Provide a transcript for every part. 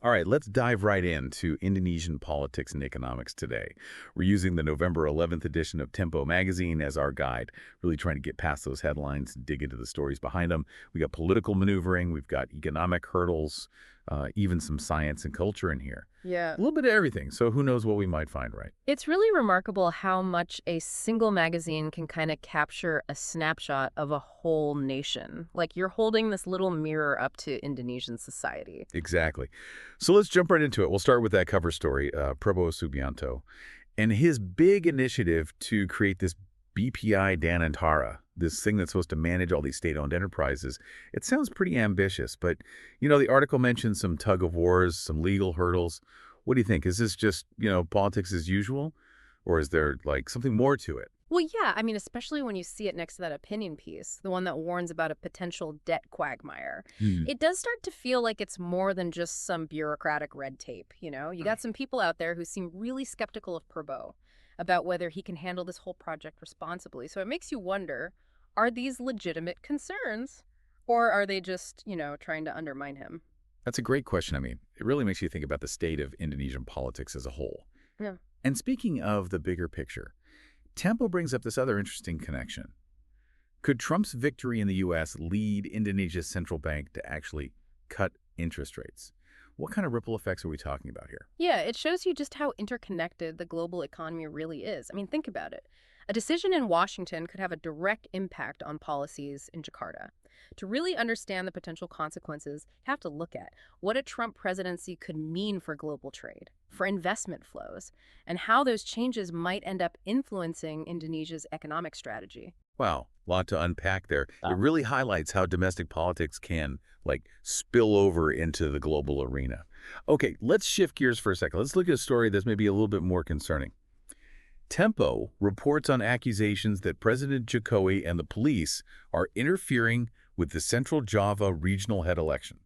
All right, let's dive right into Indonesian politics and economics today. We're using the November 11th edition of Tempo magazine as our guide, really trying to get past those headlines and dig into the stories behind them. We got political maneuvering, we've got economic hurdles, even some science and culture in here. Yeah. A little bit of everything, so who knows what we might find, right? It's really remarkable how much a single magazine can kind of capture a snapshot of a whole nation. Like you're holding this little mirror up to Indonesian society. Exactly. So let's jump right into it. We'll start with that cover story, Prabowo Subianto, and his big initiative to create this BPI Danantara, this thing that's supposed to manage all these state-owned enterprises. It sounds pretty ambitious, but, the article mentions some tug-of-wars, some legal hurdles. What do you think? Is this just, politics as usual, or is there, like, something more to it? Well, yeah, I mean, especially when you see it next to that opinion piece, the one that warns about a potential debt quagmire. Hmm. It does start to feel like it's more than just some bureaucratic red tape, You got some people out there who seem really skeptical of Prabowo about whether he can handle this whole project responsibly. So it makes you wonder, are these legitimate concerns? Or are they just, trying to undermine him? That's a great question. I mean, it really makes you think about the state of Indonesian politics as a whole. Yeah. And speaking of the bigger picture, Tempo brings up this other interesting connection. Could Trump's victory in the U.S. lead Indonesia's central bank to actually cut interest rates? What kind of ripple effects are we talking about here? Yeah, it shows you just how interconnected the global economy really is. I mean, think about it. A decision in Washington could have a direct impact on policies in Jakarta. To really understand the potential consequences, you have to look at what a Trump presidency could mean for global trade, for investment flows, and how those changes might end up influencing Indonesia's economic strategy. Wow, a lot to unpack there. It really highlights how domestic politics can, like, spill over into the global arena. Okay, let's shift gears for a second. Let's look at a story that's maybe a little bit more concerning. Tempo reports on accusations that President Jokowi and the police are interfering with the Central Java regional head election,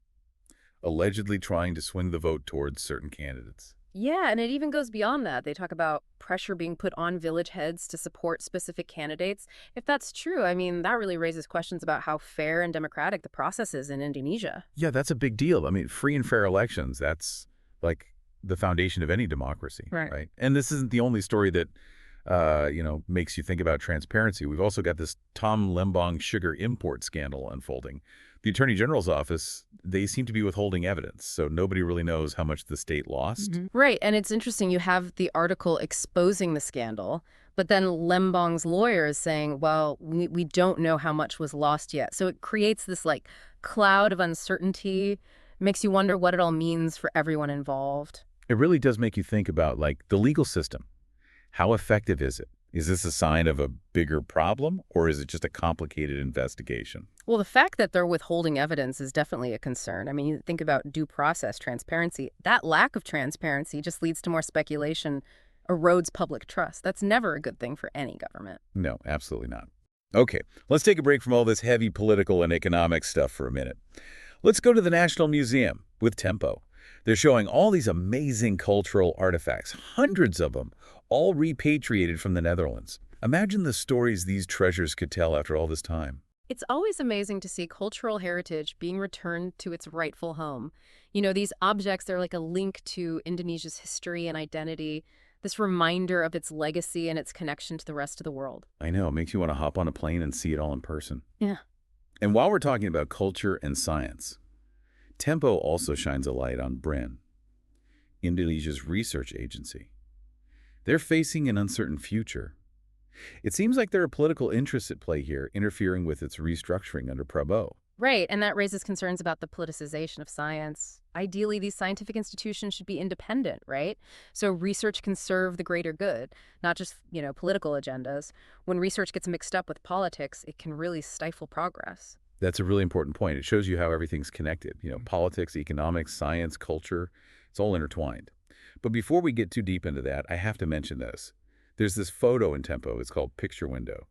allegedly trying to swing the vote towards certain candidates. Yeah, and it even goes beyond that. They talk about pressure being put on village heads to support specific candidates. If that's true, I mean, that really raises questions about how fair and democratic the process is in Indonesia. Yeah, that's a big deal. I mean, free and fair elections, that's like the foundation of any democracy, Right. right? And this isn't the only story that, makes you think about transparency. We've also got this Tom Lembong sugar import scandal unfolding. The Attorney General's office, they seem to be withholding evidence, so nobody really knows how much the state lost. Right, and it's interesting. You have the article exposing the scandal, but then Lembong's lawyer is saying, well, we don't know how much was lost yet. So it creates this like cloud of uncertainty, makes you wonder what it all means for everyone involved. It really does make you think about, like, the legal system. How effective is it? Is this a sign of a bigger problem, or is it just a complicated investigation? Well, the fact that they're withholding evidence is definitely a concern. I mean, you think about due process, transparency. That lack of transparency just leads to more speculation, erodes public trust. That's never a good thing for any government. No, absolutely not. Okay, let's take a break from all this heavy political and economic stuff for a minute. Let's go to the National Museum with Tempo. They're showing all these amazing cultural artifacts, hundreds of them, all repatriated from the Netherlands. Imagine the stories these treasures could tell after all this time. It's always amazing to see cultural heritage being returned to its rightful home. These objects, they're like a link to Indonesia's history and identity, this reminder of its legacy and its connection to the rest of the world. I know, it makes you want to hop on a plane and see it all in person. Yeah. And while we're talking about culture and science, Tempo also shines a light on BRIN, Indonesia's research agency. They're facing an uncertain future. It seems like there are political interests at play here, interfering with its restructuring under Prabowo. Right, and that raises concerns about the politicization of science. Ideally, these scientific institutions should be independent, right? So research can serve the greater good, not just, political agendas. When research gets mixed up with politics, it can really stifle progress. That's a really important point. It shows you how everything's connected. Politics, economics, science, culture, it's all intertwined. But before we get too deep into that, I have to mention this. There's this photo in Tempo. It's called Picture Window.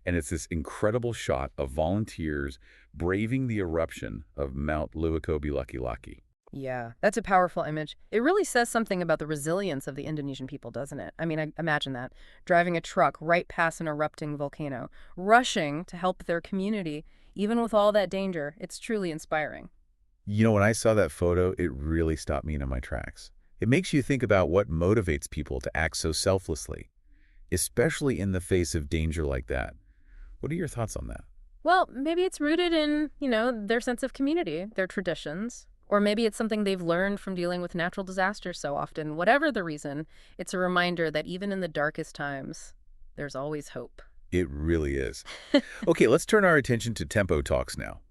And it's this incredible shot of volunteers braving the eruption of Mount Lewotobi Laki-laki. Yeah, that's a powerful image. It really says something about the resilience of the Indonesian people, doesn't it? I mean, imagine that. Driving a truck right past an erupting volcano, rushing to help their community, even with all that danger. It's truly inspiring. When I saw that photo, it really stopped me in my tracks. It makes you think about what motivates people to act so selflessly, especially in the face of danger like that. What are your thoughts on that? Well, maybe it's rooted in, their sense of community, their traditions, or maybe it's something they've learned from dealing with natural disasters so often. Whatever the reason, it's a reminder that even in the darkest times, there's always hope. It really is. Okay, let's turn our attention to Tempo Talks now.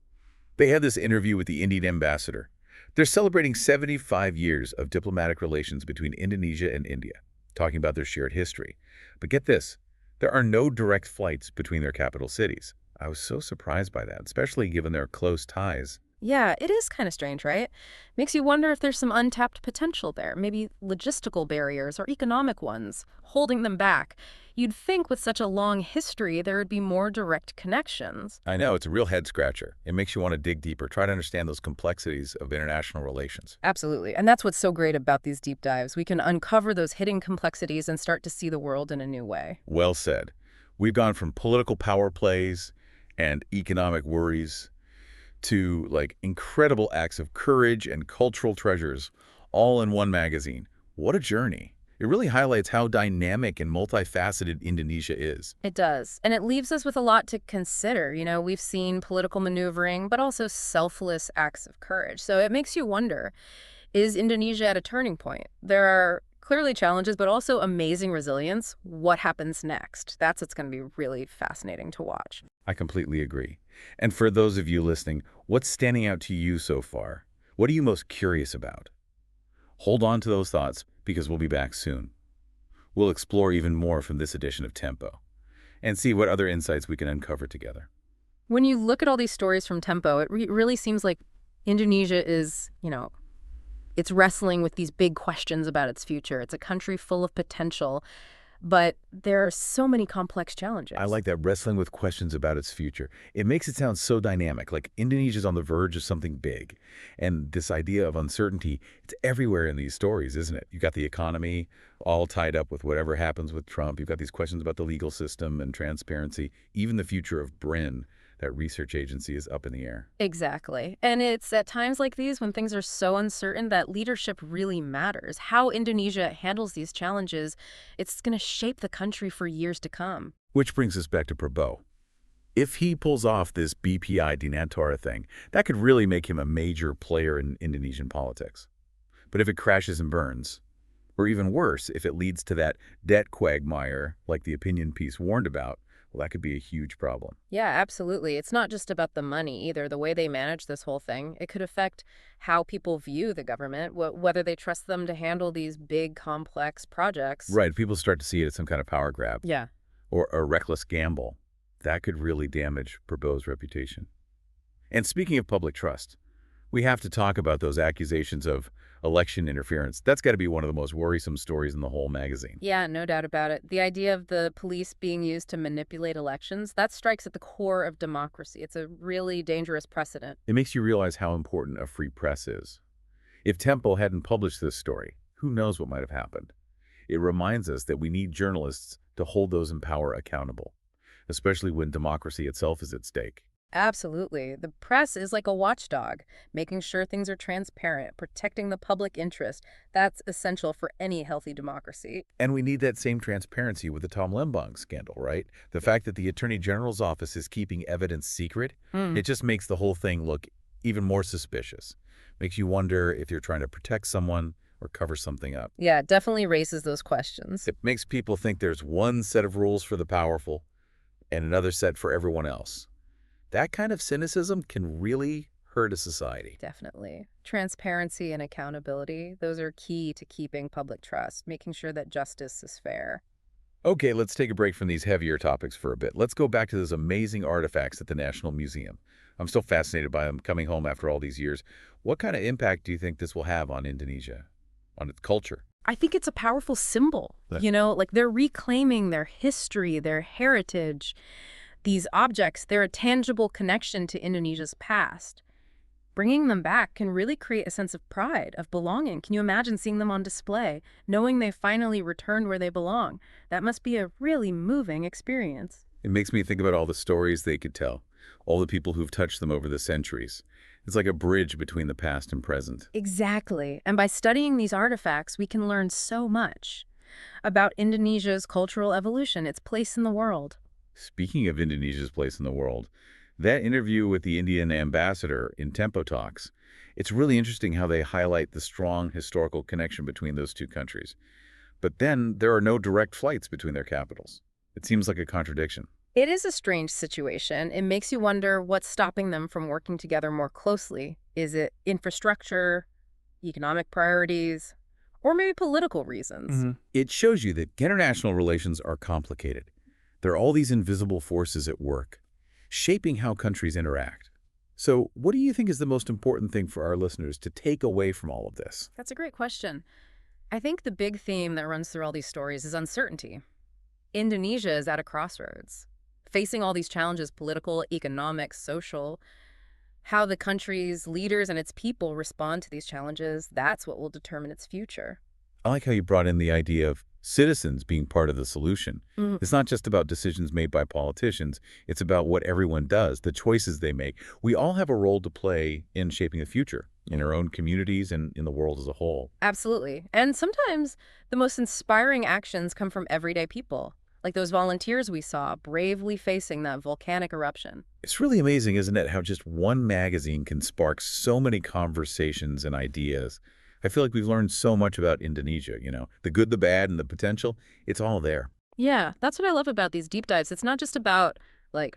They had this interview with the Indian ambassador. They're celebrating 75 years of diplomatic relations between Indonesia and India, talking about their shared history. But get this, there are no direct flights between their capital cities. I was so surprised by that, especially given their close ties. Yeah, it is kind of strange, right? Makes you wonder if there's some untapped potential there, maybe logistical barriers or economic ones, holding them back. You'd think with such a long history, there would be more direct connections. I know, it's a real head-scratcher. It makes you want to dig deeper, try to understand those complexities of international relations. Absolutely. And that's what's so great about these deep dives. We can uncover those hidden complexities and start to see the world in a new way. Well said. We've gone from political power plays and economic worries to incredible acts of courage and cultural treasures all in one magazine. What a journey. It really highlights how dynamic and multifaceted Indonesia is. It does. And it leaves us with a lot to consider. We've seen political maneuvering, but also selfless acts of courage. So it makes you wonder, is Indonesia at a turning point? There are clearly challenges, but also amazing resilience. What happens next? That's what's going to be really fascinating to watch. I completely agree. And for those of you listening, what's standing out to you so far? What are you most curious about? Hold on to those thoughts because we'll be back soon. We'll explore even more from this edition of Tempo and see what other insights we can uncover together. When you look at all these stories from Tempo, it really seems like Indonesia is, it's wrestling with these big questions about its future. It's a country full of potential, but there are so many complex challenges. I like that, wrestling with questions about its future. It makes it sound so dynamic, like Indonesia's on the verge of something big. And this idea of uncertainty, it's everywhere in these stories, isn't it? You've got the economy all tied up with whatever happens with Trump. You've got these questions about the legal system and transparency. Even the future of BRIN, that research agency, is up in the air. Exactly. And it's at times like these when things are so uncertain that leadership really matters. How Indonesia handles these challenges, it's going to shape the country for years to come. Which brings us back to Prabowo. If he pulls off this BPI Danantara thing, that could really make him a major player in Indonesian politics. But if it crashes and burns, or even worse, if it leads to that debt quagmire like the opinion piece warned about, well, that could be a huge problem. Yeah, absolutely. It's not just about the money either, the way they manage this whole thing. It could affect how people view the government, whether they trust them to handle these big, complex projects. Right. People start to see it as some kind of power grab. Yeah. Or a reckless gamble. That could really damage Prabowo's reputation. And speaking of public trust, we have to talk about those accusations of election interference. That's got to be one of the most worrisome stories in the whole magazine. Yeah, no doubt about it. The idea of the police being used to manipulate elections, that strikes at the core of democracy. It's a really dangerous precedent. It makes you realize how important a free press is. If Tempo hadn't published this story, who knows what might have happened? It reminds us that we need journalists to hold those in power accountable, especially when democracy itself is at stake. Absolutely. The press is like a watchdog, making sure things are transparent, protecting the public interest. That's essential for any healthy democracy. And we need that same transparency with the Tom Lembong scandal, right? The fact that the Attorney General's office is keeping evidence secret, it just makes the whole thing look even more suspicious. Makes you wonder if you're trying to protect someone or cover something up. Yeah, it definitely raises those questions. It makes people think there's one set of rules for the powerful and another set for everyone else. That kind of cynicism can really hurt a society. Definitely. Transparency and accountability, those are key to keeping public trust, making sure that justice is fair. Okay, let's take a break from these heavier topics for a bit. Let's go back to those amazing artifacts at the National Museum. I'm still fascinated by them coming home after all these years. What kind of impact do you think this will have on Indonesia, on its culture? I think it's a powerful symbol. Like they're reclaiming their history, their heritage. These objects, they're a tangible connection to Indonesia's past. Bringing them back can really create a sense of pride, of belonging. Can you imagine seeing them on display, knowing they finally returned where they belong? That must be a really moving experience. It makes me think about all the stories they could tell, all the people who've touched them over the centuries. It's like a bridge between the past and present. Exactly. And by studying these artifacts, we can learn so much about Indonesia's cultural evolution, its place in the world. Speaking of Indonesia's place in the world, that interview with the Indian ambassador in Tempo Talks, it's really interesting how they highlight the strong historical connection between those two countries. But then there are no direct flights between their capitals. It seems like a contradiction. It is a strange situation. It makes you wonder what's stopping them from working together more closely. Is it infrastructure, economic priorities, or maybe political reasons? It shows you that international relations are complicated. There are all these invisible forces at work, shaping how countries interact. So what do you think is the most important thing for our listeners to take away from all of this? That's a great question. I think the big theme that runs through all these stories is uncertainty. Indonesia is at a crossroads, facing all these challenges, political, economic, social. How the country's leaders and its people respond to these challenges, that's what will determine its future. I like how you brought in the idea of citizens being part of the solution. It's not just about decisions made by politicians. It's about what everyone does, the choices they make. We all have a role to play in shaping the future, in our own communities and in the world as a whole. Absolutely. And sometimes the most inspiring actions come from everyday people, like those volunteers we saw bravely facing that volcanic eruption. It's really amazing, isn't it, how just one magazine can spark so many conversations and ideas. I feel like we've learned so much about Indonesia, the good, the bad, and the potential. It's all there. Yeah, that's what I love about these deep dives. It's not just about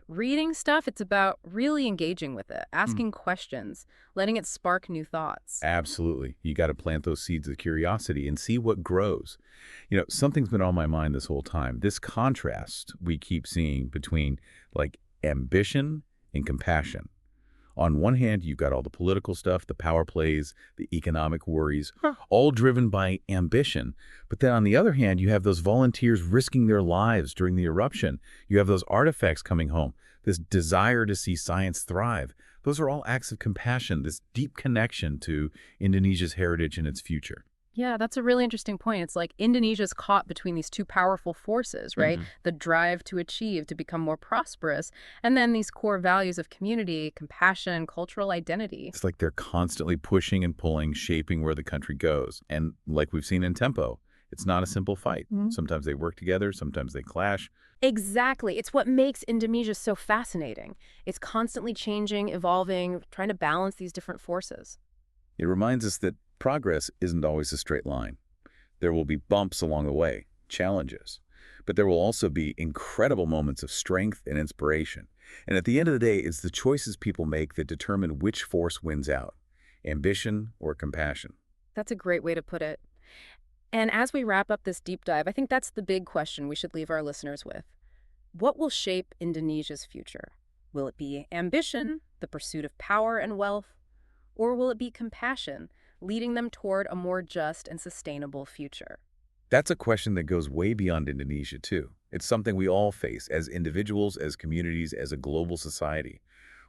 reading stuff, it's about really engaging with it, asking questions, letting it spark new thoughts. Absolutely. You got to plant those seeds of curiosity and see what grows. Something's been on my mind this whole time. This contrast we keep seeing between ambition and compassion. On one hand, you've got all the political stuff, the power plays, the economic worries, all driven by ambition. But then on the other hand, you have those volunteers risking their lives during the eruption. You have those artifacts coming home, this desire to see science thrive. Those are all acts of compassion, this deep connection to Indonesia's heritage and its future. Yeah, that's a really interesting point. It's like Indonesia's caught between these two powerful forces, right? The drive to achieve, to become more prosperous, and then these core values of community, compassion, cultural identity. It's like they're constantly pushing and pulling, shaping where the country goes. And like we've seen in Tempo, it's not a simple fight. Sometimes they work together, sometimes they clash. Exactly. It's what makes Indonesia so fascinating. It's constantly changing, evolving, trying to balance these different forces. It reminds us that progress isn't always a straight line. There will be bumps along the way, challenges, but there will also be incredible moments of strength and inspiration. And at the end of the day, it's the choices people make that determine which force wins out, ambition or compassion. That's a great way to put it. And as we wrap up this deep dive, I think that's the big question we should leave our listeners with. What will shape Indonesia's future? Will it be ambition, the pursuit of power and wealth, or will it be compassion, leading them toward a more just and sustainable future? That's a question that goes way beyond Indonesia, too. It's something we all face as individuals, as communities, as a global society.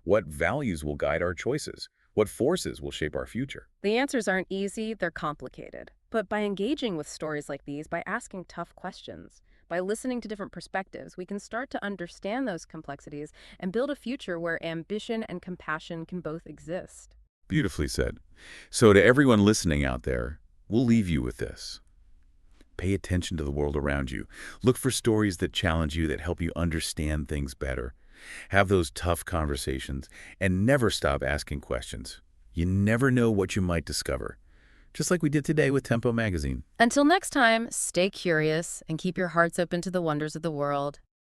What values will guide our choices? What forces will shape our future? The answers aren't easy, they're complicated. But by engaging with stories like these, by asking tough questions, by listening to different perspectives, we can start to understand those complexities and build a future where ambition and compassion can both exist. Beautifully said. So to everyone listening out there, we'll leave you with this. Pay attention to the world around you. Look for stories that challenge you, that help you understand things better. Have those tough conversations and never stop asking questions. You never know what you might discover. Just like we did today with Tempo Magazine. Until next time, stay curious and keep your hearts open to the wonders of the world.